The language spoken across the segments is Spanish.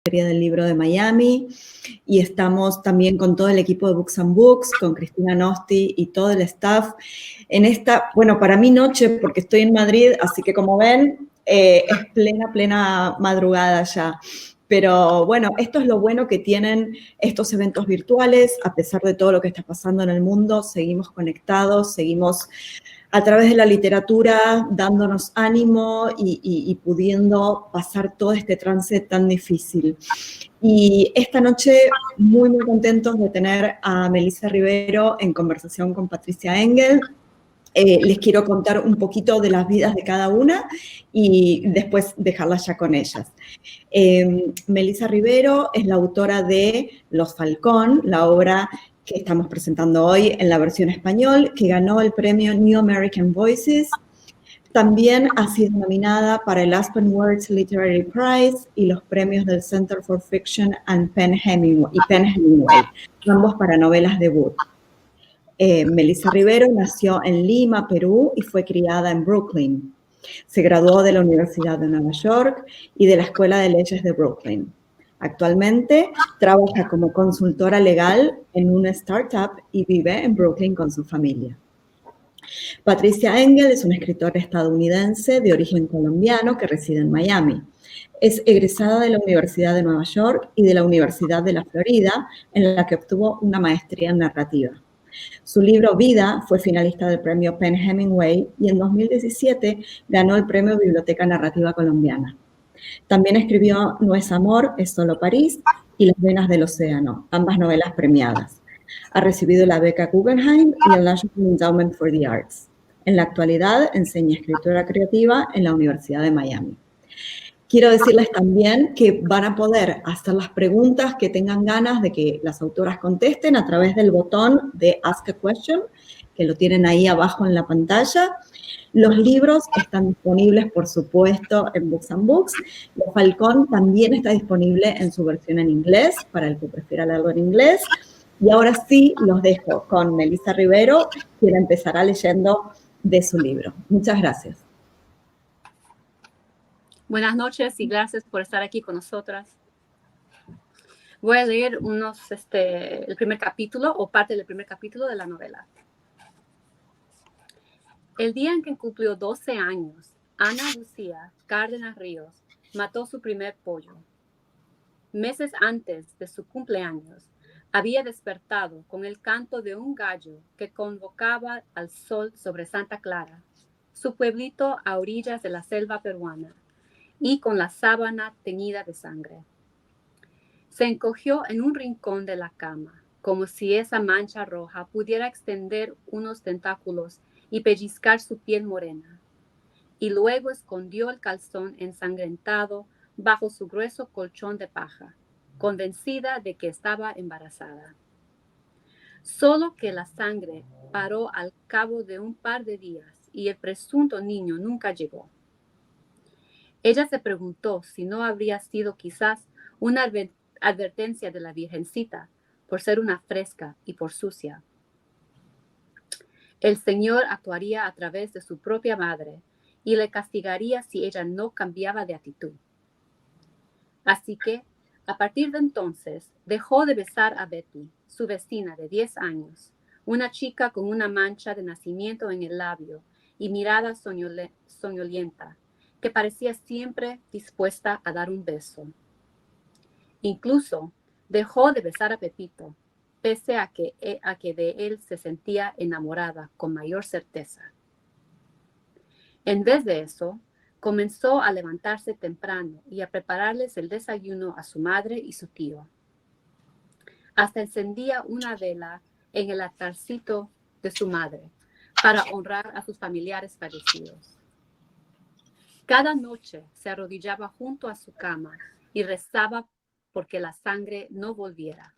Feria del Libro de Miami y estamos también con todo el equipo de Books and Books, con Cristina Nosti y todo el staff en esta, bueno, para mí noche, porque estoy en Madrid, así que como ven, es plena madrugada ya. Pero bueno, esto es lo bueno que tienen estos eventos virtuales, a pesar de todo lo que está pasando en el mundo, seguimos conectados, seguimos a través de la literatura dándonos ánimo y pudiendo pasar todo este trance tan difícil. Y esta noche muy contentos de tener a Melissa Rivero en conversación con Patricia Engel. Les quiero contar un poquito de las vidas de cada una y después dejarlas ya con ellas. Melissa Rivero es la autora de Los Falcón, la obra que estamos presentando hoy en la versión español, que ganó el premio New American Voices. También ha sido nominada para el Aspen Words Literary Prize y los premios del Center for Fiction and PEN Hemingway, ambos para novelas debut. Melissa Rivero nació en Lima, Perú, y fue criada en Brooklyn. Se graduó de la Universidad de Nueva York y de la Escuela de Leyes de Brooklyn. Actualmente trabaja como consultora legal en una startup y vive en Brooklyn con su familia. Patricia Engel es una escritora estadounidense de origen colombiano que reside en Miami. Es egresada de la Universidad de Nueva York y de la Universidad de la Florida, en la que obtuvo una maestría en narrativa. Su libro Vida fue finalista del premio PEN Hemingway y en 2017 ganó el premio Biblioteca Narrativa Colombiana. También escribió No es amor, es solo París y Las venas del océano, ambas novelas premiadas. Ha recibido la beca Guggenheim y el National Endowment for the Arts. En la actualidad enseña escritura creativa en la Universidad de Miami. Quiero decirles también que van a poder hacer las preguntas que tengan ganas de que las autoras contesten a través del botón de Ask a Question, que lo tienen ahí abajo en la pantalla. Los libros están disponibles, por supuesto, en Books and Books. Los Falcón también está disponible en su versión en inglés, para el que prefiera leerlo en inglés. Y ahora sí los dejo con Melissa Rivero, quien empezará leyendo de su libro. Muchas gracias. Buenas noches y gracias por estar aquí con nosotras. Voy a leer el primer capítulo o parte del primer capítulo de la novela. El día en que cumplió 12 años, Ana Lucía Cárdenas Ríos mató su primer pollo. Meses antes de su cumpleaños, había despertado con el canto de un gallo que convocaba al sol sobre Santa Clara, su pueblito a orillas de la selva peruana, y con la sábana teñida de sangre. Se encogió en un rincón de la cama, como si esa mancha roja pudiera extender unos tentáculos y pellizcar su piel morena, y luego escondió el calzón ensangrentado bajo su grueso colchón de paja, convencida de que estaba embarazada. Solo que la sangre paró al cabo de un par de días y el presunto niño nunca llegó. Ella se preguntó si no habría sido quizás una advertencia de la Virgencita por ser una fresca y por sucia. El Señor actuaría a través de su propia madre y le castigaría si ella no cambiaba de actitud. Así que, a partir de entonces, dejó de besar a Betty, su vecina de 10 años, una chica con una mancha de nacimiento en el labio y mirada soñolienta, que parecía siempre dispuesta a dar un beso. Incluso dejó de besar a Pepito, pese a que de él se sentía enamorada con mayor certeza. En vez de eso, comenzó a levantarse temprano y a prepararles el desayuno a su madre y su tío. Hasta encendía una vela en el altarcito de su madre para honrar a sus familiares fallecidos. Cada noche se arrodillaba junto a su cama y rezaba porque la sangre no volviera.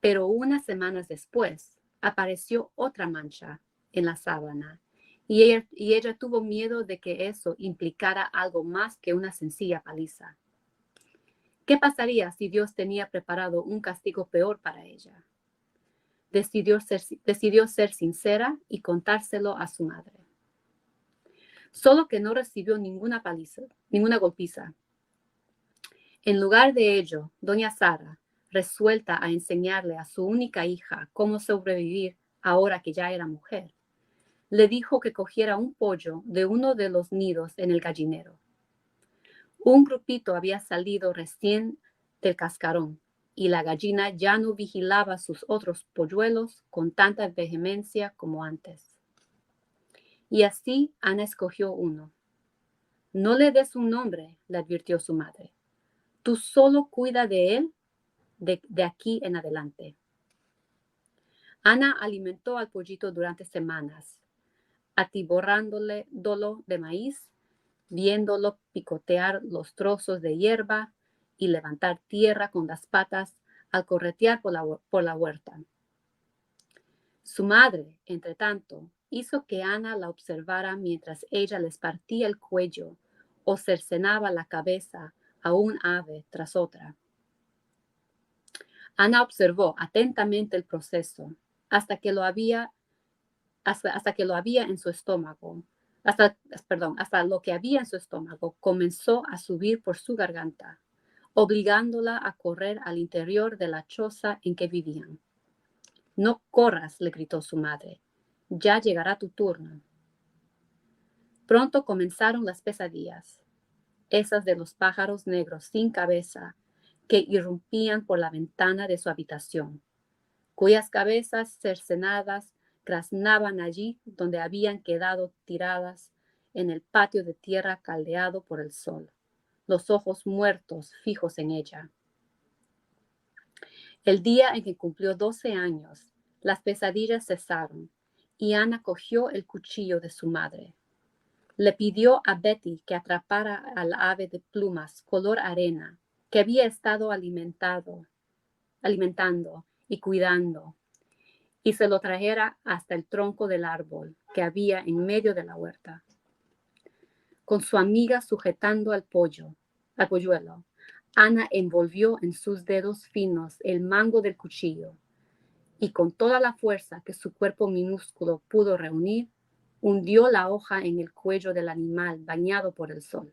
Pero unas semanas después apareció otra mancha en la sábana y ella tuvo miedo de que eso implicara algo más que una sencilla paliza. ¿Qué pasaría si Dios tenía preparado un castigo peor para ella? Decidió ser sincera y contárselo a su madre. Solo que no recibió ninguna golpiza. En lugar de ello, doña Sara, resuelta a enseñarle a su única hija cómo sobrevivir ahora que ya era mujer, le dijo que cogiera un pollo de uno de los nidos en el gallinero. Un grupito había salido recién del cascarón y la gallina ya no vigilaba sus otros polluelos con tanta vehemencia como antes. Y así Ana escogió uno. No le des un nombre, le advirtió su madre. Tú solo cuida de él de aquí en adelante. Ana alimentó al pollito durante semanas, atiborrándole de maíz, viéndolo picotear los trozos de hierba y levantar tierra con las patas al corretear por la huerta. Su madre, entre tanto, hizo que Ana la observara mientras ella les partía el cuello o cercenaba la cabeza a un ave tras otra. Ana observó atentamente el proceso hasta que lo había en su estómago. Hasta lo que había en su estómago comenzó a subir por su garganta, obligándola a correr al interior de la choza en que vivían. No corras, le gritó su madre. Ya llegará tu turno. Pronto comenzaron las pesadillas, esas de los pájaros negros sin cabeza que irrumpían por la ventana de su habitación, cuyas cabezas cercenadas graznaban allí donde habían quedado tiradas en el patio de tierra caldeado por el sol, los ojos muertos fijos en ella. El día en que cumplió 12 años, las pesadillas cesaron y Ana cogió el cuchillo de su madre. Le pidió a Betty que atrapara al ave de plumas color arena que había estado alimentando y cuidando, y se lo trajera hasta el tronco del árbol que había en medio de la huerta. Con su amiga sujetando al polluelo, Ana envolvió en sus dedos finos el mango del cuchillo y con toda la fuerza que su cuerpo minúsculo pudo reunir, hundió la hoja en el cuello del animal bañado por el sol.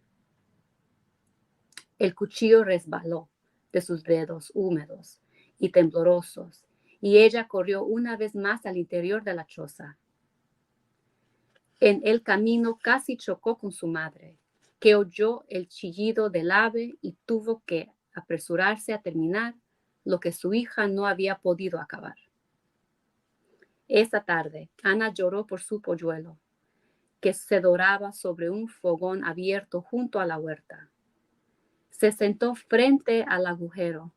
El cuchillo resbaló de sus dedos húmedos y temblorosos, y ella corrió una vez más al interior de la choza. En el camino casi chocó con su madre, que oyó el chillido del ave y tuvo que apresurarse a terminar lo que su hija no había podido acabar. Esa tarde, Ana lloró por su polluelo, que se doraba sobre un fogón abierto junto a la huerta. Se sentó frente al agujero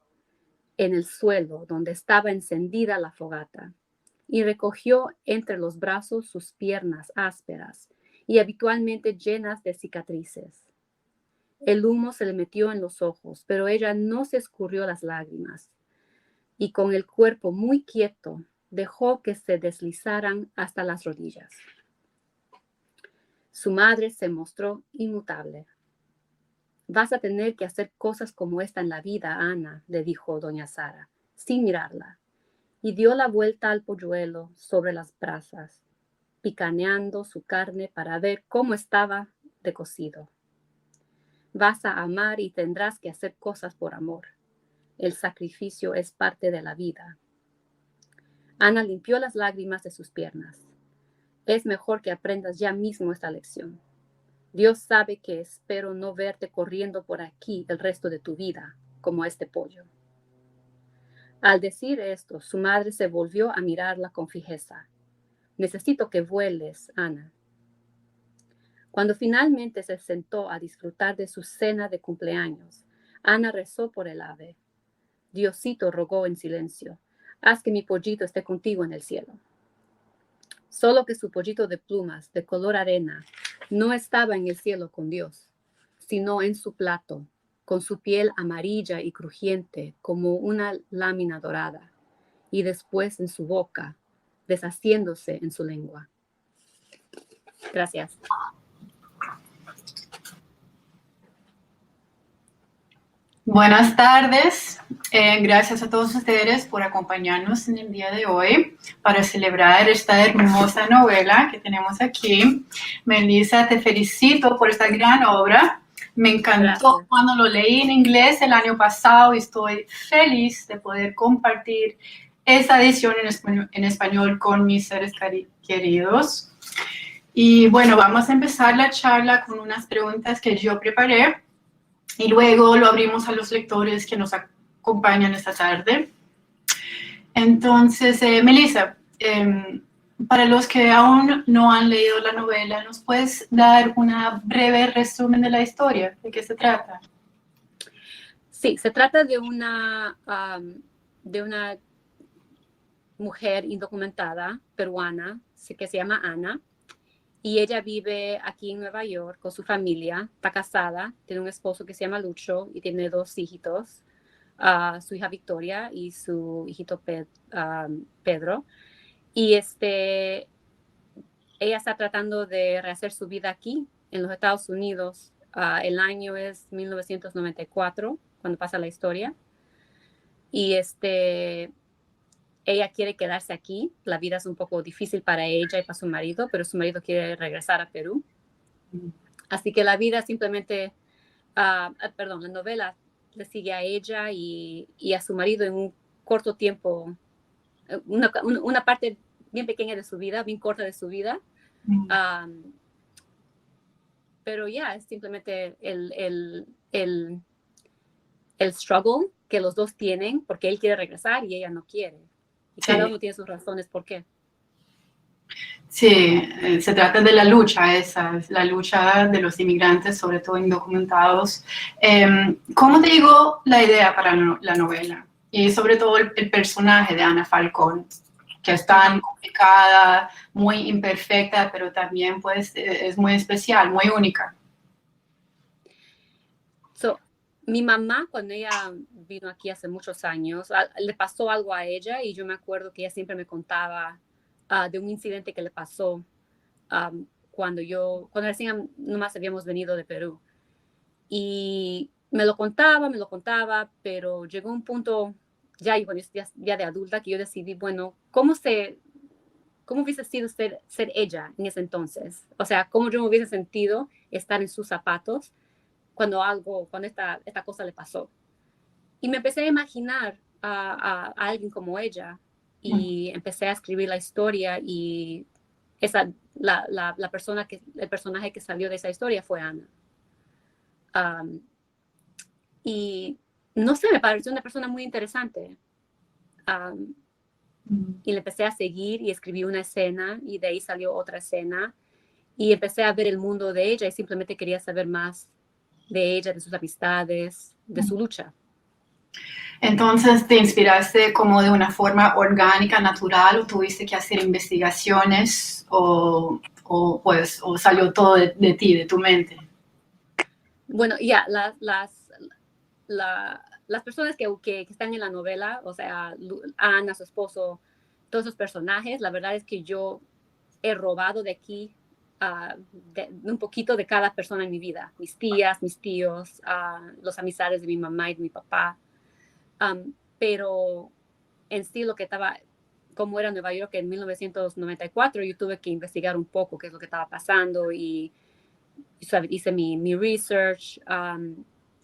en el suelo donde estaba encendida la fogata y recogió entre los brazos sus piernas ásperas y habitualmente llenas de cicatrices. El humo se le metió en los ojos, pero ella no se escurrió las lágrimas y con el cuerpo muy quieto dejó que se deslizaran hasta las rodillas. Su madre se mostró inmutable. Vas a tener que hacer cosas como esta en la vida, Ana, le dijo doña Sara, sin mirarla, y dio la vuelta al polluelo sobre las brasas, picaneando su carne para ver cómo estaba de cocido. Vas a amar y tendrás que hacer cosas por amor. El sacrificio es parte de la vida. Ana limpió las lágrimas de sus piernas. Es mejor que aprendas ya mismo esta lección. Dios sabe que espero no verte corriendo por aquí el resto de tu vida, como este pollo. Al decir esto, su madre se volvió a mirarla con fijeza. Necesito que vueles, Ana. Cuando finalmente se sentó a disfrutar de su cena de cumpleaños, Ana rezó por el ave. Diosito, rogó en silencio, haz que mi pollito esté contigo en el cielo. Solo que su pollito de plumas, de color arena, no estaba en el cielo con Dios, sino en su plato, con su piel amarilla y crujiente como una lámina dorada, y después en su boca, deshaciéndose en su lengua. Gracias. Buenas tardes. Gracias a todos ustedes por acompañarnos en el día de hoy para celebrar esta hermosa novela que tenemos aquí. Melissa, te felicito por esta gran obra. Me encantó Gracias. cuando lo leí en inglés el año pasado y estoy feliz de poder compartir esa edición en español con mis seres queridos. Y bueno, vamos a empezar la charla con unas preguntas que yo preparé y luego lo abrimos a los lectores que nos acompañan esta tarde. Entonces, Melissa, para los que aún no han leído la novela, ¿nos puedes dar una breve resumen de la historia? ¿De qué se trata? Sí, se trata de una mujer indocumentada peruana que se llama Ana, y ella vive aquí en Nueva York con su familia, está casada, tiene un esposo que se llama Lucho y tiene 2 hijitos, su hija Victoria y su hijito Pedro. Y ella está tratando de rehacer su vida aquí en los Estados Unidos. El año es 1994, cuando pasa la historia. Y ella quiere quedarse aquí. La vida es un poco difícil para ella y para su marido, pero su marido quiere regresar a Perú. Así que la vida simplemente, la novela le sigue a ella y a su marido en un corto tiempo, una parte bien pequeña de su vida, bien corta de su vida. Pero ya, es simplemente el struggle que los dos tienen, porque él quiere regresar y ella no quiere. Y Sí. cada uno tiene sus razones por qué. Sí, se trata de la lucha esa, la lucha de los inmigrantes, sobre todo indocumentados. ¿Cómo te llegó la idea para la novela? Y sobre todo el personaje de Ana Falcón, que es tan complicada, muy imperfecta, pero también pues es muy especial, muy única. Mi mamá, cuando ella vino aquí hace muchos años, le pasó algo a ella y yo me acuerdo que ella siempre me contaba de un incidente que le pasó cuando recién nomás habíamos venido de Perú. Y me lo contaba, pero llegó un punto ya de adulta que yo decidí, bueno, ¿cómo hubiese sido ser ella en ese entonces? O sea, ¿cómo yo me hubiese sentido estar en sus zapatos cuando esta cosa le pasó? Y me empecé a imaginar a alguien como ella y empecé a escribir la historia y el personaje que salió de esa historia fue Ana. Y no sé, me pareció una persona muy interesante. Y le empecé a seguir y escribí una escena y de ahí salió otra escena y empecé a ver el mundo de ella y simplemente quería saber más de ella, de sus amistades, de su lucha. Entonces, ¿te inspiraste como de una forma orgánica, natural, o tuviste que hacer investigaciones o salió todo de ti, de tu mente? Bueno, ya, las personas que están en la novela, o sea, Ana, su esposo, todos esos personajes, la verdad es que yo he robado de aquí un poquito de cada persona en mi vida. Mis tías, mis tíos, los amistades de mi mamá y de mi papá. Pero en sí lo que como era Nueva York en 1994, yo tuve que investigar un poco qué es lo que estaba pasando y hice mi research,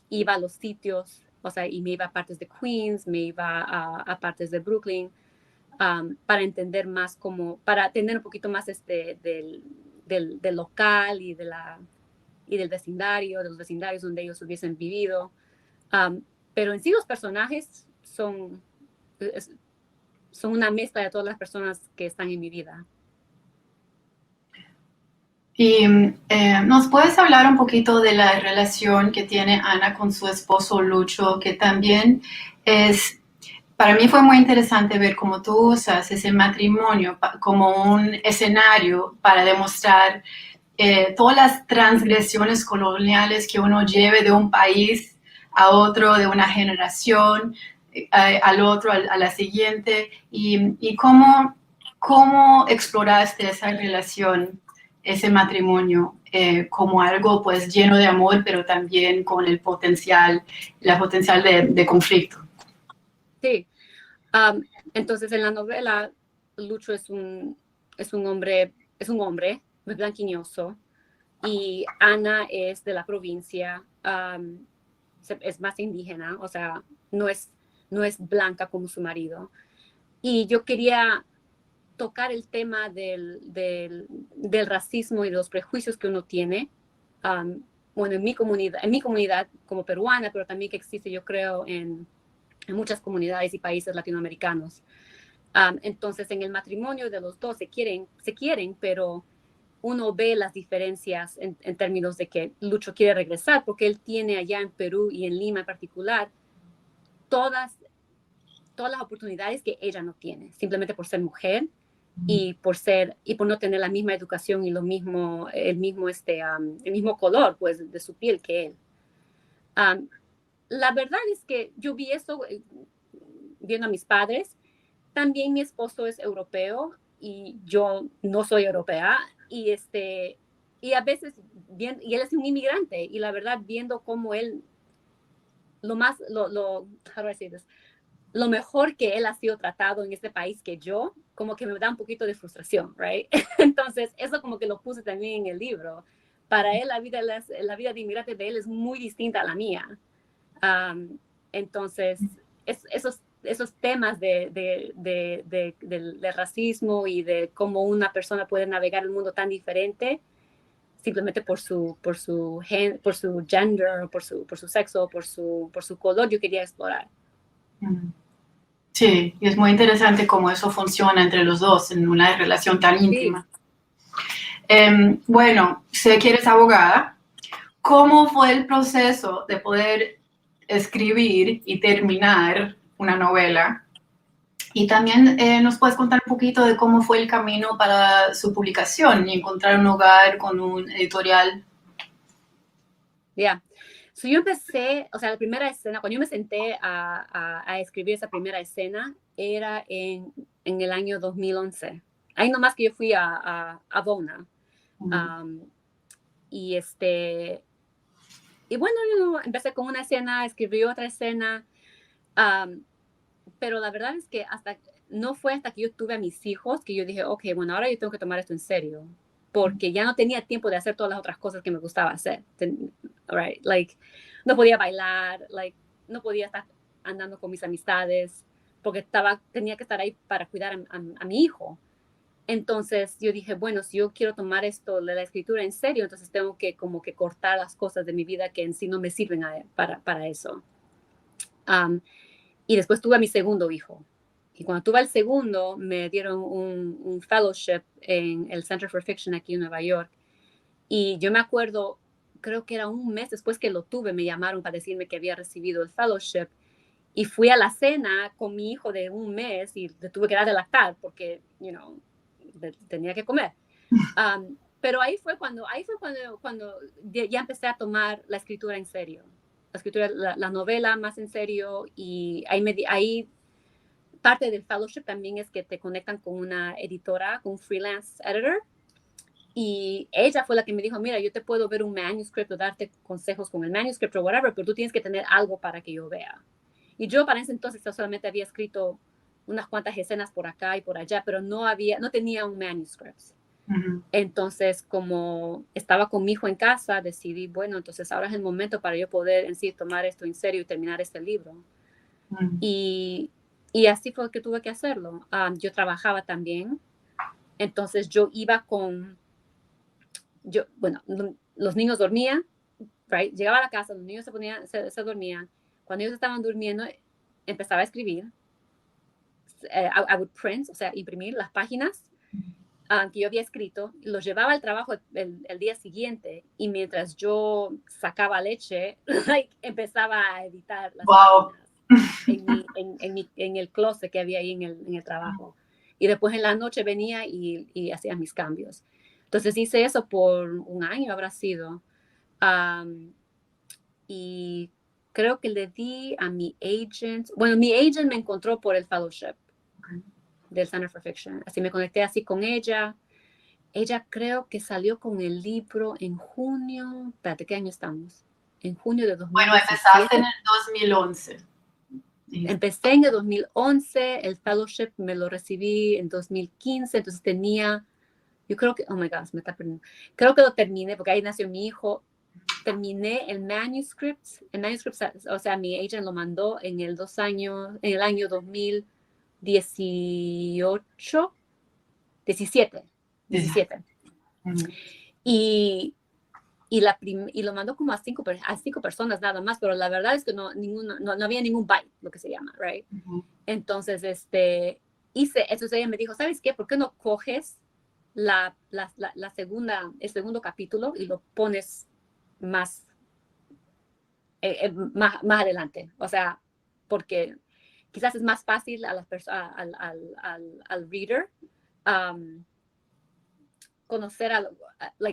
iba a los sitios, o sea, y me iba a partes de Queens, me iba a partes de Brooklyn, para entender más para tener un poquito más del local y del vecindario, de los vecindarios donde ellos hubiesen vivido. Pero en sí los personajes son una mezcla de todas las personas que están en mi vida. Y ¿nos puedes hablar un poquito de la relación que tiene Ana con su esposo Lucho, que también para mí fue muy interesante ver cómo tú usas ese matrimonio como un escenario para demostrar todas las transgresiones coloniales que uno lleve de un país a otro, de una generación al otro, a la siguiente, y cómo exploraste esa relación, ese matrimonio, como algo pues lleno de amor, pero también con la potencial de conflicto. Sí. Entonces en la novela Lucho es un hombre muy blanquiñoso, y Ana es de la provincia, es más indígena, o sea, no es blanca como su marido. Y yo quería tocar el tema del racismo y de los prejuicios que uno tiene, bueno, en mi comunidad como peruana, pero también que existe, yo creo, en muchas comunidades y países latinoamericanos. Entonces, en el matrimonio de los dos se quieren, pero uno ve las diferencias en términos de que Lucho quiere regresar porque él tiene allá en Perú y en Lima en particular todas las oportunidades que ella no tiene, simplemente por ser mujer y por no tener la misma educación y el mismo color, pues, de su piel que él. La verdad es que yo vi eso viendo a mis padres. También mi esposo es europeo y yo no soy europea, y a veces y él es un inmigrante, y la verdad, viendo cómo él lo mejor que él ha sido tratado en este país que yo, como que me da un poquito de frustración, right? Entonces, eso como que lo puse también en el libro. Para él, la vida de inmigrante de él es muy distinta a la mía. Entonces, esos temas de racismo y de cómo una persona puede navegar el mundo tan diferente simplemente por su gender, por su sexo, por su color, yo quería explorar. Sí, y es muy interesante cómo eso funciona entre los dos en una relación tan íntima. Sí. Bueno, sé que eres abogada. ¿Cómo fue el proceso de poder escribir y terminar una novela? Y también nos puedes contar un poquito de cómo fue el camino para su publicación y encontrar un hogar con un editorial. Ya. So yo empecé, o sea, la primera escena, cuando yo me senté a escribir esa primera escena, era en el año 2011. Ahí nomás que yo fui a Bona. Y bueno, yo empecé con una escena, escribí otra escena, pero la verdad es que no fue hasta que yo tuve a mis hijos que yo dije, ok, bueno, ahora yo tengo que tomar esto en serio, porque ya no tenía tiempo de hacer todas las otras cosas que me gustaba hacer. Right? Like, no podía bailar, like, no podía estar andando con mis amistades, porque tenía que estar ahí para cuidar a mi hijo. Entonces yo dije, bueno, si yo quiero tomar esto de la escritura en serio, entonces tengo que como que cortar las cosas de mi vida que en sí no me sirven para eso. Y después tuve a mi segundo hijo. Y cuando tuve al segundo, me dieron un fellowship en el Center for Fiction aquí en Nueva York. Y yo me acuerdo, creo que era un mes después que lo tuve, me llamaron para decirme que había recibido el fellowship. Y fui a la cena con mi hijo de un mes y le tuve que dar de lactar porque, tenía que comer. Pero ahí fue cuando ya empecé a tomar la escritura en serio. La novela más en serio, y ahí parte del fellowship también es que te conectan con una editora, con un freelance editor, y ella fue la que me dijo, mira, yo te puedo ver un manuscript o darte consejos con el manuscript o whatever, pero tú tienes que tener algo para que yo vea. Y yo para ese entonces solamente había escrito unas cuantas escenas por acá y por allá, pero no tenía un manuscript. Entonces, como estaba con mi hijo en casa, decidí, bueno, entonces ahora es el momento para yo poder en sí tomar esto en serio y terminar este libro. Y así fue que tuve que hacerlo. Yo trabajaba también, entonces yo iba los niños dormían, right? Llegaba a la casa, los niños se dormían. Cuando ellos estaban durmiendo, empezaba a escribir. I would print, o sea, imprimir las páginas que yo había escrito, los llevaba al trabajo el día siguiente, y mientras yo sacaba leche, empezaba a editar las páginas en el closet que había ahí en el trabajo. Y después en la noche venía y hacía mis cambios. Entonces hice eso por un año, habrá sido. Y creo que le di a mi agent, bueno, mi agent me encontró por el fellowship del Center for Fiction. Así me conecté así con ella. Ella creo que salió con el libro en junio. Espérate, ¿qué año estamos? En junio de 2017. Bueno, empezaste en el 2011. Empecé en el 2011, el fellowship me lo recibí en 2015, entonces tenía Yo creo que, oh my God, me está perdiendo. Creo que lo terminé porque ahí nació mi hijo. Terminé el manuscript, o sea, mi agent lo mandó en el año 2018, 17. Ujú. Y lo mandó como a cinco personas nada más, pero la verdad es que no había ningún bite, lo que se llama, right? Ujú. Entonces, entonces ella me dijo, ¿sabes qué? ¿Por qué no coges el segundo capítulo y lo pones más adelante? O sea, porque quizás es más fácil a las al reader conocer,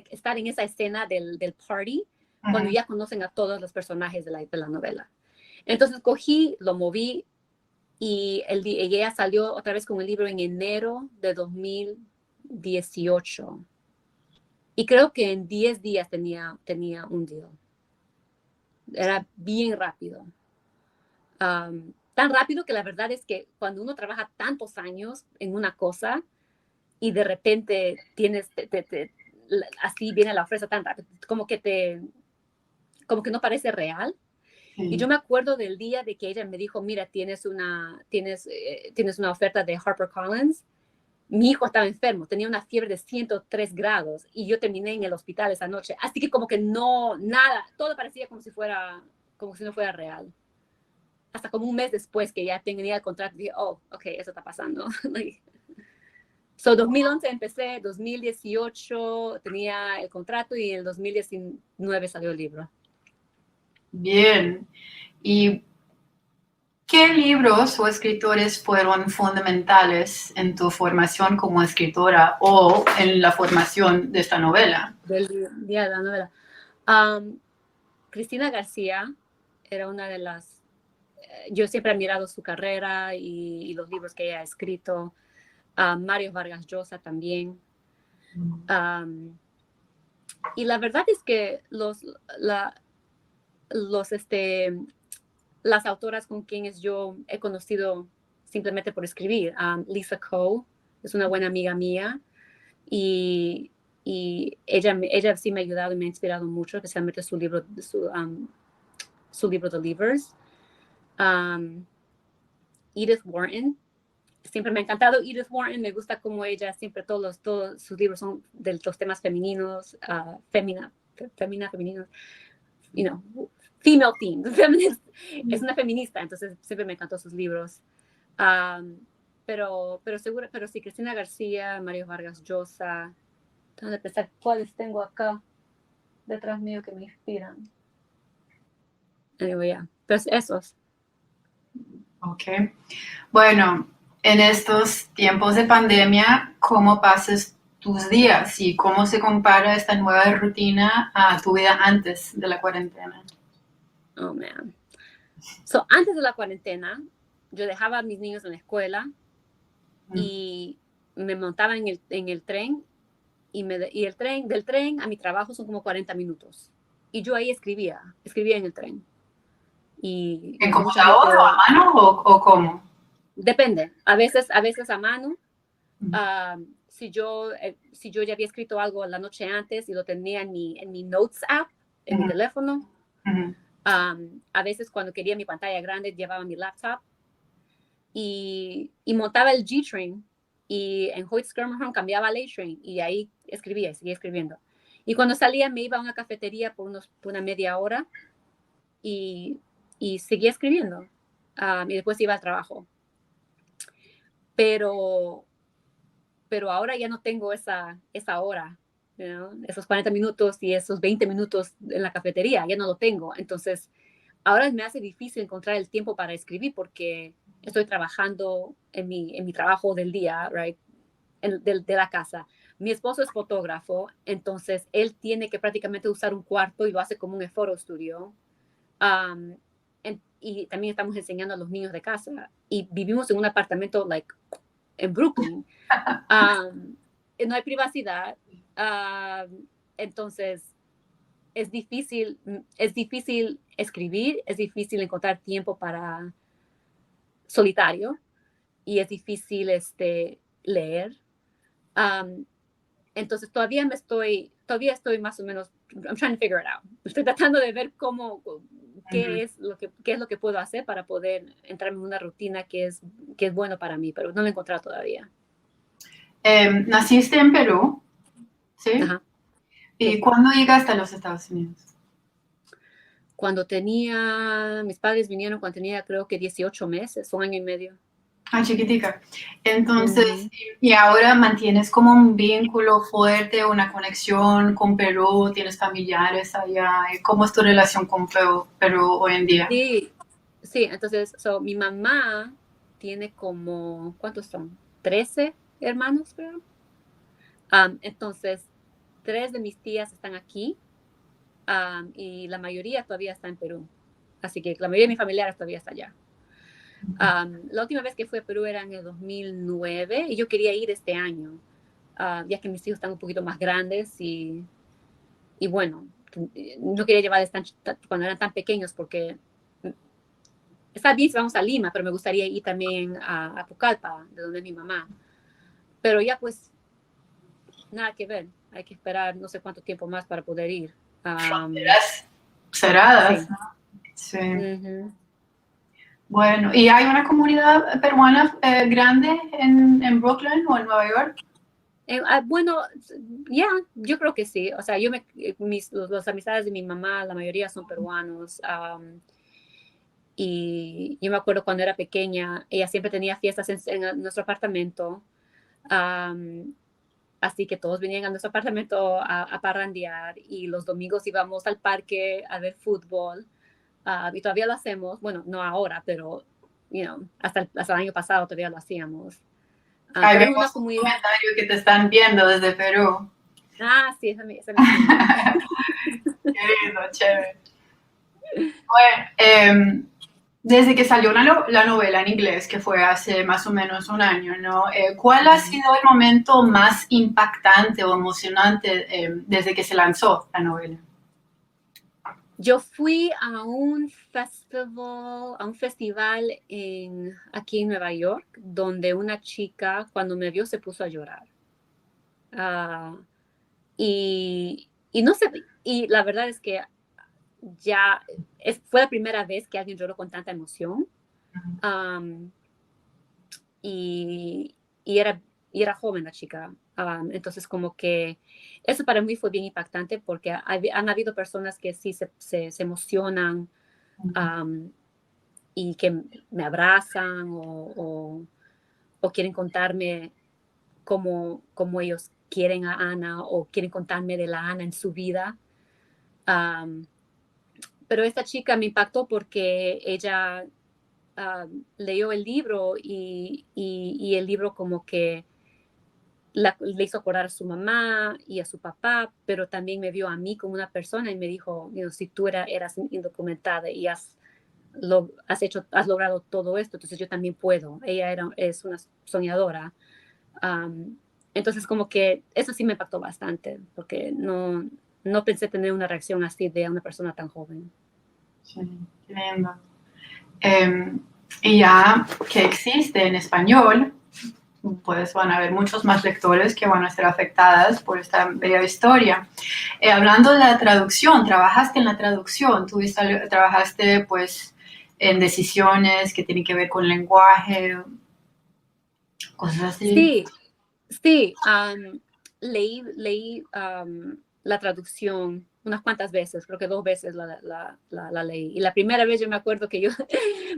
estar en esa escena del party, cuando ya conocen a todos los personajes de la novela. Entonces lo moví, y ella salió otra vez con el libro en enero de 2018. Y creo que en 10 días tenía un deal. Era bien rápido. Tan rápido que la verdad es que cuando uno trabaja tantos años en una cosa y de repente así viene la oferta tan rápido, como que no parece real. Sí. Y yo me acuerdo del día de que ella me dijo, mira, tienes una oferta de HarperCollins. Mi hijo estaba enfermo, tenía una fiebre de 103 grados y yo terminé en el hospital esa noche. Así que como que nada, todo parecía como si no fuera real. Hasta como un mes después que ya tenía el contrato, dije, oh, ok, eso está pasando. 2011 empecé, 2018 tenía el contrato y en el 2019 salió el libro. Bien. ¿Y qué libros o escritores fueron fundamentales en tu formación como escritora o en la formación de esta novela? Del día de la novela. Cristina García era una de las... yo siempre he admirado su carrera y los libros que ella ha escrito. Mario Vargas Llosa también. Y la verdad es que las autoras con quienes yo he conocido simplemente por escribir, Lisa Coe es una buena amiga mía, y ella sí me ha ayudado y me ha inspirado mucho, especialmente su libro The Leavers. Edith Wharton, siempre me ha encantado Edith Wharton, me gusta como ella siempre todos sus libros son de los temas femeninos, femeninos, female themes. Es una feminista, entonces siempre me encantó sus libros. Pero sí, Cristina García, Mario Vargas Llosa. Tengo que pensar cuáles tengo acá detrás mío que me inspiran. Anyway, yeah. Pero esos. Ok. Bueno, en estos tiempos de pandemia, ¿cómo pasas tus días y cómo se compara esta nueva rutina a tu vida antes de la cuarentena? Oh, man. So, antes de la cuarentena, yo dejaba a mis niños en la escuela y me montaba en el tren y del tren a mi trabajo son como 40 minutos. Y yo ahí escribía en el tren. ¿En computador o a mano o cómo? Depende. A veces a mano. Si yo ya había escrito algo la noche antes y lo tenía en mi Notes app, en mi teléfono. A veces cuando quería mi pantalla grande llevaba mi laptop y montaba el G-Train, y en Hoyt Schermerhorn cambiaba al A-Train y ahí seguía escribiendo. Y cuando salía me iba a una cafetería por una media hora y seguía escribiendo. Y después iba al trabajo. Pero ahora ya no tengo esa hora, esos 40 minutos y esos 20 minutos en la cafetería, ya no lo tengo. Entonces, ahora me hace difícil encontrar el tiempo para escribir porque estoy trabajando en mi trabajo del día, right? De la casa. Mi esposo es fotógrafo, entonces él tiene que prácticamente usar un cuarto y lo hace como un photo studio. Y también estamos enseñando a los niños de casa y vivimos en un apartamento en Brooklyn. No hay privacidad. Entonces es difícil escribir, es difícil encontrar tiempo para solitario y es difícil leer. entonces todavía estoy más o menos, I'm trying to figure it out. Estoy tratando de ver qué es lo que puedo hacer para poder entrar en una rutina que es bueno para mí, pero no lo he encontrado todavía. Naciste en Perú, ¿sí? Ajá. ¿Y Sí. cuándo llegaste a los Estados Unidos? Mis padres vinieron cuando tenía creo que 18 meses, un año y medio. Ah, chiquitica. Entonces, y ahora mantienes como un vínculo fuerte, una conexión con Perú, tienes familiares allá. ¿Cómo es tu relación con Perú hoy en día? Sí, entonces, mi mamá tiene como, ¿cuántos son? 13 hermanos, creo. Entonces, 3 de mis tías están aquí, y la mayoría todavía está en Perú. Así que la mayoría de mis familiares todavía está allá. La última vez que fui a Perú era en el 2009 y yo quería ir este año, ya que mis hijos están un poquito más grandes y bueno, no quería llevarles cuando eran tan pequeños porque está bien si vamos a Lima, pero me gustaría ir también a Pucallpa, de donde es mi mamá. Pero ya pues, nada que ver. Hay que esperar no sé cuánto tiempo más para poder ir. Fronteras cerradas, Sí. ¿no? Sí. Uh-huh. Bueno, ¿y hay una comunidad peruana grande en Brooklyn o en Nueva York? Bueno, ya, yo creo que sí. O sea, los amistades de mi mamá, la mayoría son peruanos. Y yo me acuerdo cuando era pequeña, ella siempre tenía fiestas en nuestro apartamento. Así que todos venían a nuestro apartamento a parrandear y los domingos íbamos al parque a ver fútbol. Y todavía lo hacemos. Bueno, no ahora, pero hasta el año pasado todavía lo hacíamos. Ahí Pero es vemos una un comunidad. comentario que te están viendo desde Perú. Sí, esa es mi prima. Qué lindo, chévere. Bueno, desde que salió la novela en inglés, que fue hace más o menos un año, ¿no? ¿Cuál ha sido el momento más impactante o emocionante desde que se lanzó la novela? Yo fui a un festival aquí en Nueva York, donde una chica, cuando me vio, se puso a llorar. Y no sé, y la verdad es que fue la primera vez que alguien lloró con tanta emoción. Y, y era joven la chica. Entonces, como que eso para mí fue bien impactante porque han habido personas que sí se emocionan, y que me abrazan o quieren contarme cómo ellos quieren a Ana o quieren contarme de la Ana en su vida. Pero esta chica me impactó porque ella leyó el libro y el libro como que le hizo acordar a su mamá y a su papá, pero también me vio a mí como una persona y me dijo, si tú eras indocumentada y has logrado todo esto, entonces yo también puedo. Ella es una soñadora. Entonces como que eso sí me impactó bastante, porque no pensé tener una reacción así de una persona tan joven. Sí, qué lindo. Y ya que existe en español, pues van a haber muchos más lectores que van a ser afectadas por esta bella historia. Hablando de la traducción, trabajaste en la traducción, trabajaste pues en decisiones que tienen que ver con lenguaje, cosas así. Sí, leí la traducción unas cuantas veces, creo que 2 veces la leí. Y la primera vez yo me acuerdo que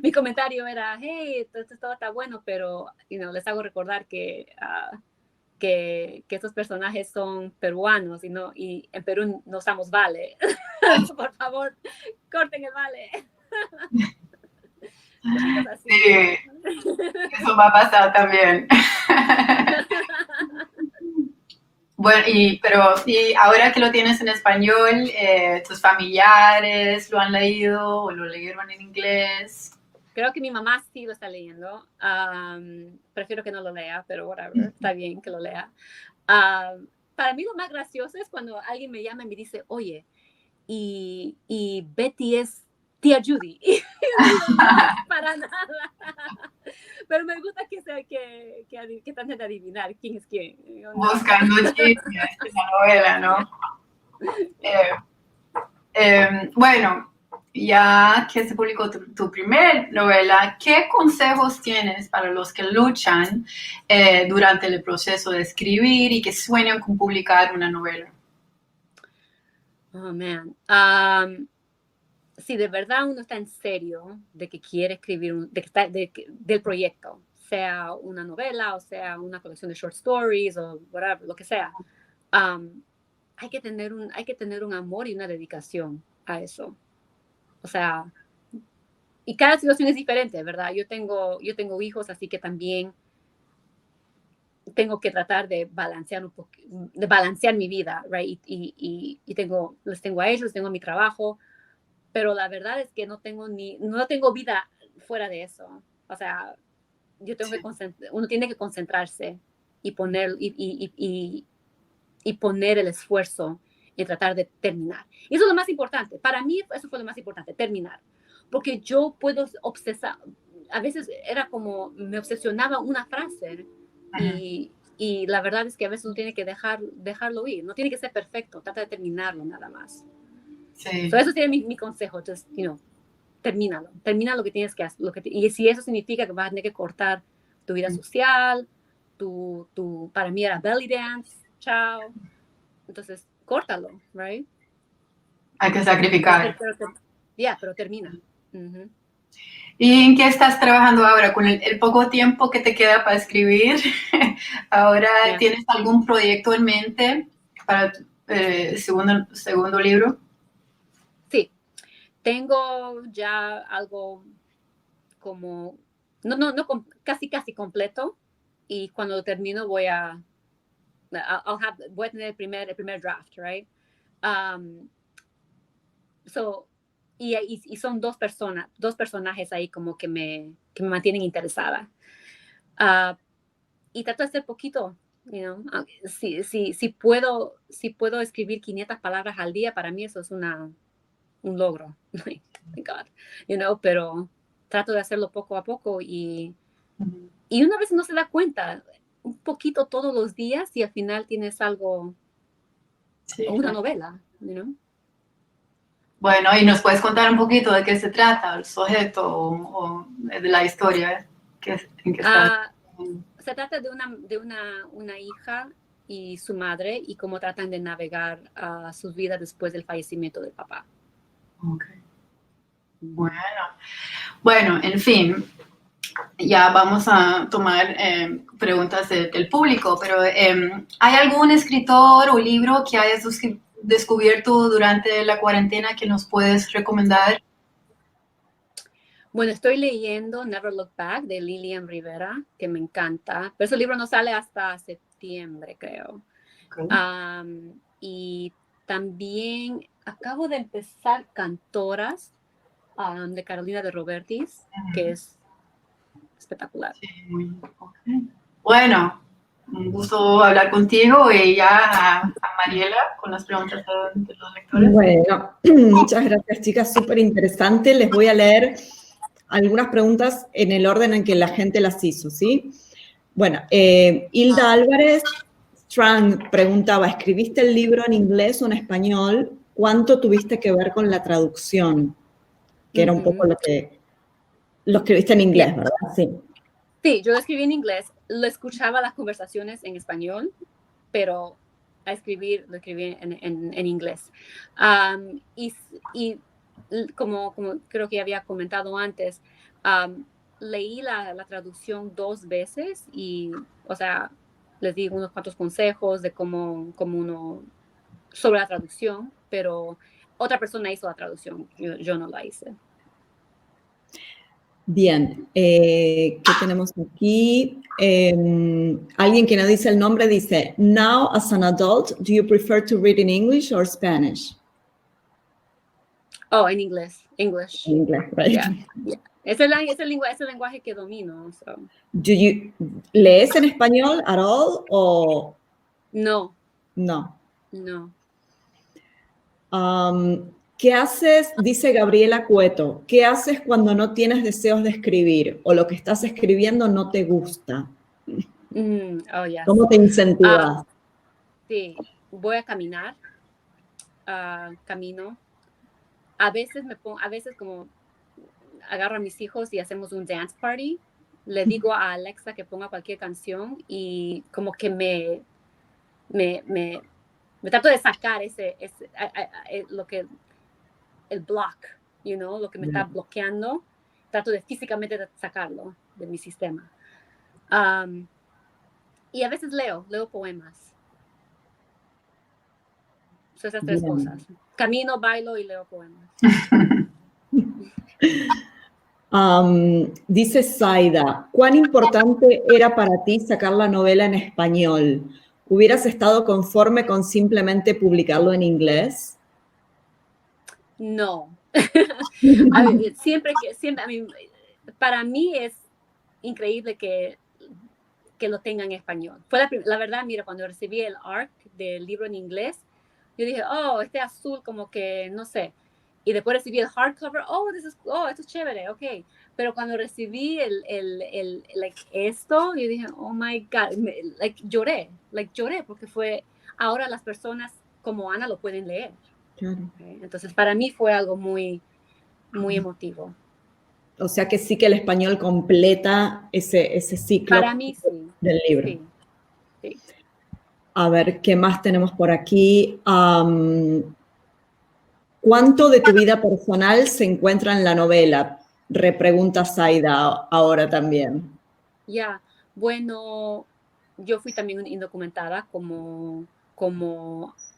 mi comentario era, hey, todo está bueno, pero les hago recordar que estos personajes son peruanos y en Perú no usamos vale. Por favor, corten el vale. Cositas así. Sí, eso me ha pasado también. Bueno, y ahora que lo tienes en español, ¿tus familiares lo han leído o lo leyeron en inglés? Creo que mi mamá sí lo está leyendo. Prefiero que no lo lea, pero whatever, está bien que lo lea. Para mí lo más gracioso es cuando alguien me llama y me dice, oye, y Betty es tía Judy. para nada. Pero me gusta que traten de adivinar quién es quién. Buscando chismes en la novela, ¿no? Bueno, ya que se publicó tu primer novela, ¿qué consejos tienes para los que luchan durante el proceso de escribir y que sueñan con publicar una novela? Oh, man. Si de verdad uno está en serio de que quiere escribir, del proyecto, sea una novela o sea una colección de short stories o whatever, lo que sea, hay que tener un amor y una dedicación a eso. O sea, y cada situación es diferente, ¿verdad? Yo tengo hijos, así que también tengo que tratar de balancear mi vida, right? Y les tengo a ellos, les tengo mi trabajo, pero la verdad es que no tengo vida fuera de eso. O sea, uno tiene que concentrarse y poner el esfuerzo en tratar de terminar. Y eso es lo más importante. Para mí eso fue lo más importante, terminar. Porque yo puedo a veces era como me obsesionaba una frase y la verdad es que a veces uno tiene que dejarlo ir. No tiene que ser perfecto, trata de terminarlo nada más. Sí. So eso sería mi consejo. Just, termínalo. Termina lo que tienes que hacer. Y si eso significa que vas a tener que cortar tu vida social, para mí era belly dance, chao. Entonces, córtalo, right? Hay que sacrificar. Pero termina. Uh-huh. ¿Y en qué estás trabajando ahora? Con el poco tiempo que te queda para escribir, ¿ahora tienes algún proyecto en mente para el segundo libro? Sí, tengo ya algo como, casi completo, y cuando lo termino voy a tener el primer draft, right? Y son dos personajes ahí como que me mantienen interesada. Y trato de hacer poquito, si puedo escribir 500 palabras al día, para mí eso es un logro. Thank God. Pero trato de hacerlo poco a poco y una vez no se da cuenta, un poquito todos los días y al final tienes algo, una novela, Bueno, ¿y nos puedes contar un poquito de qué se trata, el sujeto o de la historia? ¿En qué está? Se trata de una hija y su madre y cómo tratan de navegar sus vidas después del fallecimiento del papá. Okay. Bueno, en fin, ya vamos a tomar preguntas del público, pero ¿hay algún escritor o libro que hayas descubierto durante la cuarentena que nos puedes recomendar? Bueno, estoy leyendo Never Look Back de Lilian Rivera, que me encanta, pero ese libro no sale hasta septiembre, creo. Okay. Y también acabo de empezar Cantoras de Carolina de Robertis, que es espectacular. Sí. Okay. Bueno, un gusto hablar contigo y ya a Mariela con las preguntas de los lectores. Bueno, muchas gracias, chicas, súper interesante. Les voy a leer algunas preguntas en el orden en que la gente las hizo, ¿sí? Bueno, Hilda Álvarez Strang preguntaba, ¿escribiste el libro en inglés o en español? ¿Cuánto tuviste que ver con la traducción? Que era un poco lo escribiste en inglés, ¿verdad? Sí. Sí, yo lo escribí en inglés, lo escuchaba las conversaciones en español, pero lo escribí en inglés. Y como creo que había comentado antes, leí la traducción 2 veces y, o sea, les di unos cuantos consejos de cómo uno, sobre la traducción, pero otra persona hizo la traducción, yo no la hice. Bien, ¿qué tenemos aquí? Alguien que no dice el nombre dice, now as an adult, do you prefer to read in English or Spanish? Oh, en inglés. English. En inglés, right? Yeah. Es el lenguaje que domino. So. ¿Lees en español at all o...? No. No. No. ¿Qué haces? Dice Gabriela Cueto, ¿qué haces cuando no tienes deseos de escribir o lo que estás escribiendo no te gusta? Oh, yes. ¿Cómo te incentivas? Sí, voy a caminar, camino. A veces como agarro a mis hijos y hacemos un dance party. Le digo a Alexa que ponga cualquier canción y como que me trato de sacar el block, lo que me está bloqueando. Trato de físicamente sacarlo de mi sistema. Y a veces leo poemas. Son esas tres cosas. Camino, bailo y leo poemas. Dice Zaida, ¿cuán importante era para ti sacar la novela en español? ¿Hubieras estado conforme con simplemente publicarlo en inglés? No. Para mí es increíble que lo tengan en español. La verdad, mira, cuando recibí el ARC del libro en inglés, yo dije, oh, este azul como que, no sé. Y después recibí el hardcover, esto es chévere, ok. Pero cuando recibí esto, yo dije, oh my God, lloré porque ahora las personas como Ana lo pueden leer. Claro. Okay. Entonces, para mí fue algo muy, muy emotivo. O sea que sí que el español completa ese ciclo Para mí, sí. del libro. Sí, sí. A ver, ¿qué más tenemos por aquí? ¿Cuánto de tu vida personal se encuentra en la novela? Repregunta Zaida ahora también. Ya, bueno, yo fui también indocumentada como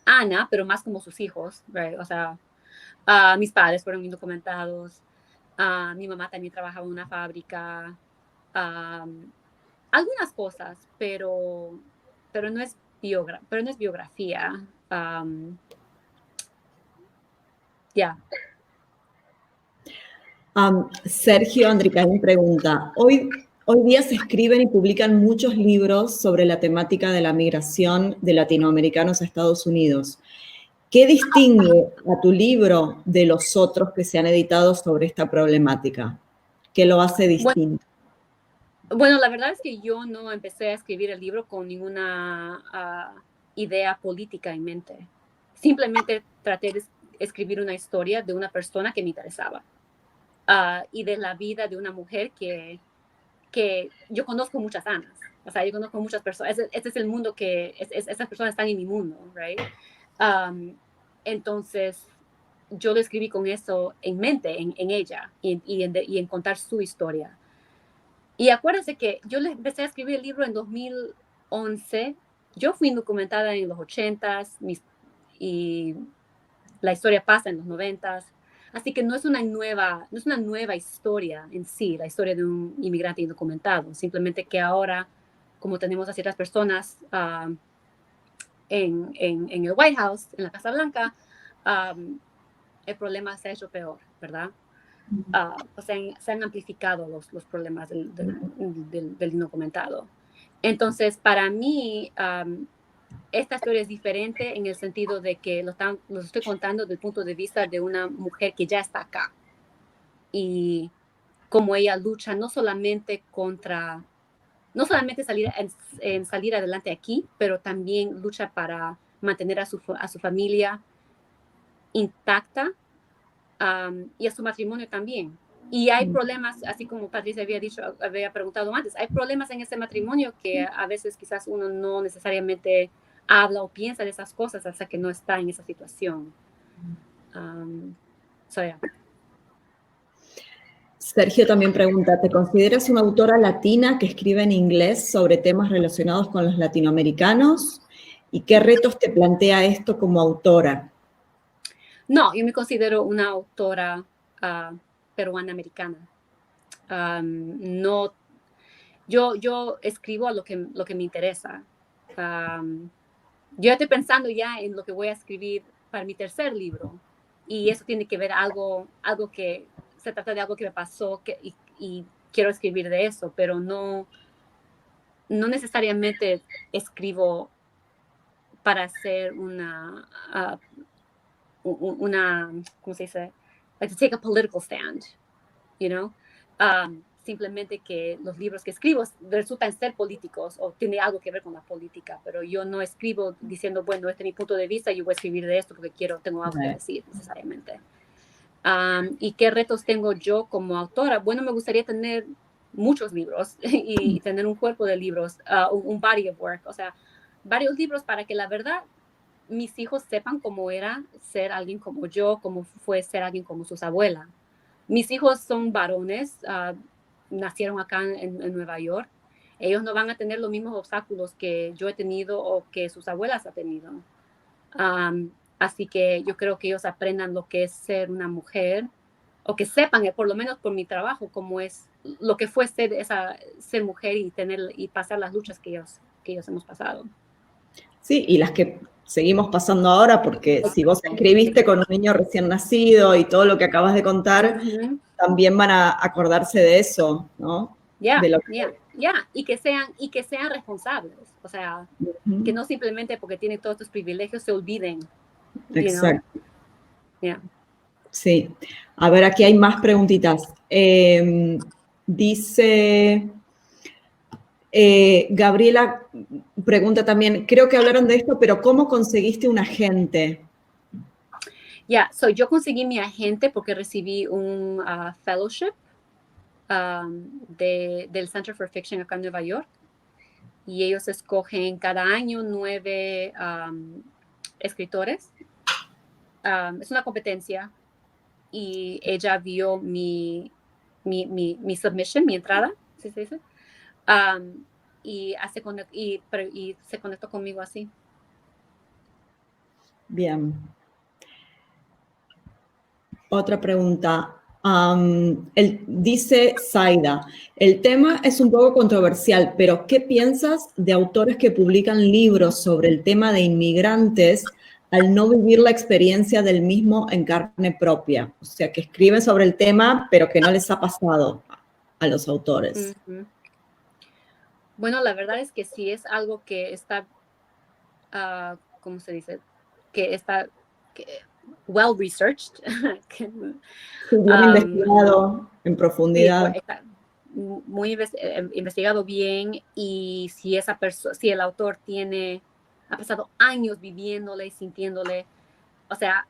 Ana, pero más como sus hijos, right? O sea, mis padres fueron indocumentados, mi mamá también trabajaba en una fábrica, algunas cosas, pero no es biografía. Ya. Sergio Andricaín pregunta, hoy día se escriben y publican muchos libros sobre la temática de la migración de latinoamericanos a Estados Unidos. ¿Qué distingue a tu libro de los otros que se han editado sobre esta problemática? ¿Qué lo hace distinto? Bueno, la verdad es que yo no empecé a escribir el libro con ninguna idea política en mente. Simplemente traté de escribir una historia de una persona que me interesaba y de la vida de una mujer que yo conozco muchas Anas. O sea, yo conozco muchas personas. Este es el mundo esas personas están en mi mundo, right? Entonces, yo lo escribí con eso en mente, en ella y en contar su historia. Y acuérdense que yo le empecé a escribir el libro en 2011. Yo fui indocumentada en los 80s y la historia pasa en los 90s. Así que no es una nueva historia en sí, la historia de un inmigrante indocumentado. Simplemente que ahora, como tenemos a ciertas personas en el White House, en la Casa Blanca, el problema se ha hecho peor, ¿verdad? O sea, se han amplificado los problemas del indocumentado. Entonces, para mí, esta historia es diferente en el sentido de que los estoy contando desde el punto de vista de una mujer que ya está acá. Y cómo ella lucha no solamente salir adelante aquí, pero también lucha para mantener a su familia intacta y a su matrimonio también. Y hay problemas, así como Patricia había preguntado antes, hay problemas en ese matrimonio que a veces quizás uno no necesariamente habla o piensa de esas cosas hasta que no está en esa situación. Yeah. Sergio también pregunta, ¿te consideras una autora latina que escribe en inglés sobre temas relacionados con los latinoamericanos? ¿Y qué retos te plantea esto como autora? No, yo me considero una autora peruana-americana. No, yo escribo a lo que me interesa. Yo estoy pensando ya en lo que voy a escribir para mi tercer libro. Y eso tiene que ver algo que se trata de algo que me pasó y quiero escribir de eso, pero no necesariamente escribo para hacer ¿cómo se dice? Like to take a political stand, you know? Simplemente que los libros que escribo resultan ser políticos o tiene algo que ver con la política, pero yo no escribo diciendo, bueno, este es mi punto de vista, yo voy a escribir de esto porque tengo algo que decir necesariamente. ¿Y qué retos tengo yo como autora? Bueno, me gustaría tener muchos libros y tener un cuerpo de libros, un body of work, o sea, varios libros para que la verdad mis hijos sepan cómo era ser alguien como yo, cómo fue ser alguien como sus abuelas. Mis hijos son varones, nacieron acá en Nueva York. Ellos no van a tener los mismos obstáculos que yo he tenido o que sus abuelas han tenido. Así que yo creo que ellos aprendan lo que es ser una mujer, o que sepan, por lo menos por mi trabajo, cómo es lo que fue ser mujer y pasar las luchas que ellos hemos pasado. Sí, y las que seguimos pasando ahora, porque si vos escribiste con un niño recién nacido y todo lo que acabas de contar, también van a acordarse de eso, ¿no? Y que sean responsables, o sea, que no simplemente porque tienen todos estos privilegios se olviden. Exacto. Sí. A ver, aquí hay más preguntitas. Dice Gabriela, pregunta también, creo que hablaron de esto, pero ¿cómo conseguiste un agente? Yo conseguí mi agente porque recibí un fellowship del Center for Fiction acá en Nueva York, y ellos escogen cada año 9 escritores. Es una competencia, y ella vio mi submission, mi entrada, ¿sí se dice? Y se conectó conmigo así. Bien. Otra pregunta. Dice Zaida, el tema es un poco controversial, pero ¿qué piensas de autores que publican libros sobre el tema de inmigrantes al no vivir la experiencia del mismo en carne propia? O sea, que escriben sobre el tema, pero que no les ha pasado a los autores. Bueno, la verdad es que sí es algo que está, ¿cómo se dice? Que está well researched. Bien investigado en profundidad. Sí, muy investigado bien, y si el autor ha pasado años viviéndole y sintiéndole, o sea,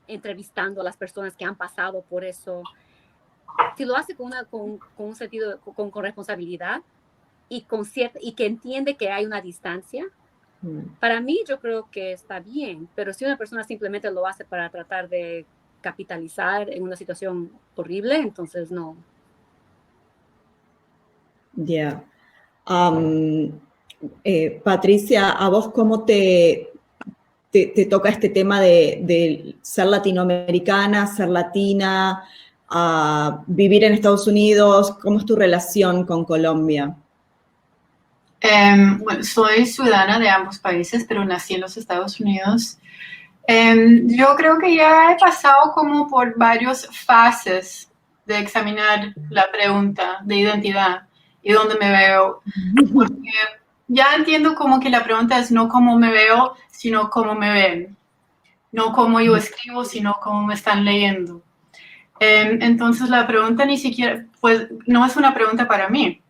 entrevistando a las personas que han pasado por eso, si lo hace con un sentido, con responsabilidad y que entiende que hay una distancia, para mí yo creo que está bien, pero si una persona simplemente lo hace para tratar de capitalizar en una situación horrible, entonces no. Ya. Patricia, ¿a vos cómo te toca este tema de ser latinoamericana, ser latina, vivir en Estados Unidos? ¿Cómo es tu relación con Colombia? Bueno, soy ciudadana de ambos países, pero nací en los Estados Unidos. Yo creo que ya he pasado como por varias fases de examinar la pregunta de identidad y dónde me veo, porque ya entiendo como que la pregunta es no cómo me veo, sino cómo me ven, no cómo yo escribo, sino cómo me están leyendo. Entonces la pregunta ni siquiera, pues no es una pregunta para mí.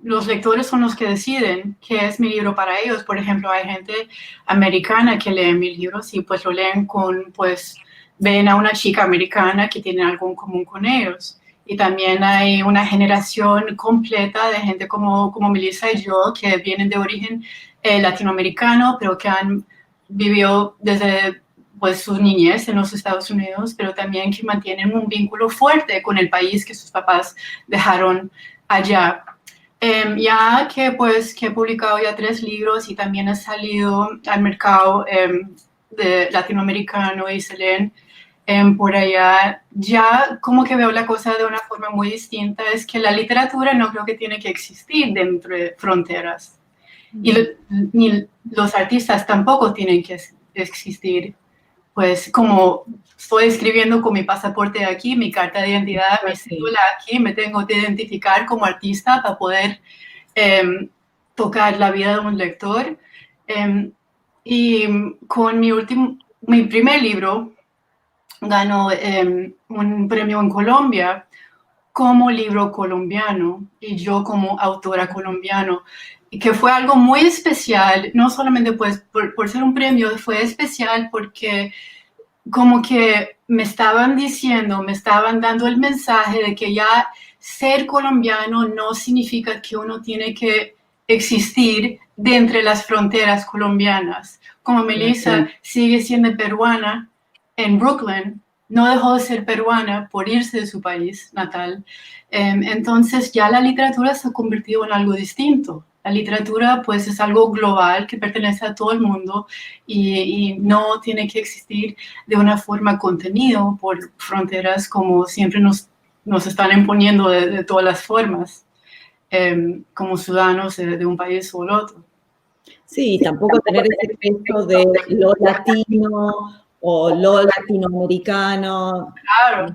Los lectores son los que deciden qué es mi libro para ellos. Por ejemplo, hay gente americana que lee mis libros y pues lo leen ven a una chica americana que tiene algo en común con ellos. Y también hay una generación completa de gente como Melissa y yo, que vienen de origen latinoamericano, pero que han vivido desde su niñez en los Estados Unidos, pero también que mantienen un vínculo fuerte con el país que sus papás dejaron allá. Ya que he publicado ya 3 libros y también he salido al mercado de latinoamericano y se leen por allá, ya como que veo la cosa de una forma muy distinta. Es que la literatura no creo que tiene que existir dentro de fronteras. Y ni los artistas tampoco tienen que existir. Pues como estoy escribiendo con mi pasaporte aquí, mi carta de identidad, mi cédula aquí, me tengo que identificar como artista para poder tocar la vida de un lector. Y con mi primer libro ganó un premio en Colombia como libro colombiano y yo como autora colombiano, y que fue algo muy especial, no solamente pues por ser un premio, fue especial porque como que me estaban dando el mensaje de que ya ser colombiano no significa que uno tiene que existir de entre las fronteras colombianas. Como Melissa sigue siendo peruana en Brooklyn, no dejó de ser peruana por irse de su país natal. Entonces ya la literatura se ha convertido en algo distinto. La literatura pues es algo global que pertenece a todo el mundo y no tiene que existir de una forma contenido por fronteras como siempre nos están imponiendo de todas las formas, como ciudadanos de un país o el otro. Sí, tampoco tener ese peso de lo latino o lo latinoamericano. Claro,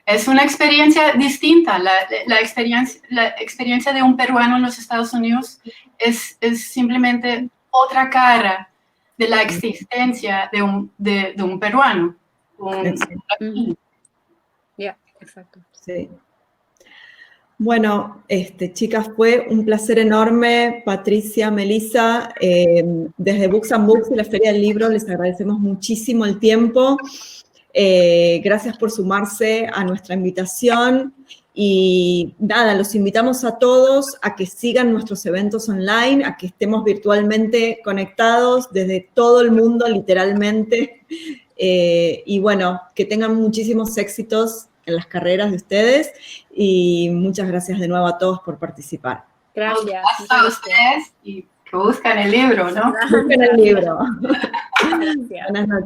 es una experiencia distinta. La experiencia de un peruano en los Estados Unidos es simplemente otra cara de la existencia de un peruano. Exacto. Sí. Bueno, chicas, fue un placer enorme. Patricia, Melissa, desde Books and Books y la Feria del Libro les agradecemos muchísimo el tiempo. Gracias por sumarse a nuestra invitación y nada, los invitamos a todos a que sigan nuestros eventos online, a que estemos virtualmente conectados desde todo el mundo, literalmente. Y bueno, que tengan muchísimos éxitos en las carreras de ustedes y muchas gracias de nuevo a todos por participar. Gracias. A ustedes y que buscan el libro, ¿no? Busquen el libro. Gracias. Buenas noches.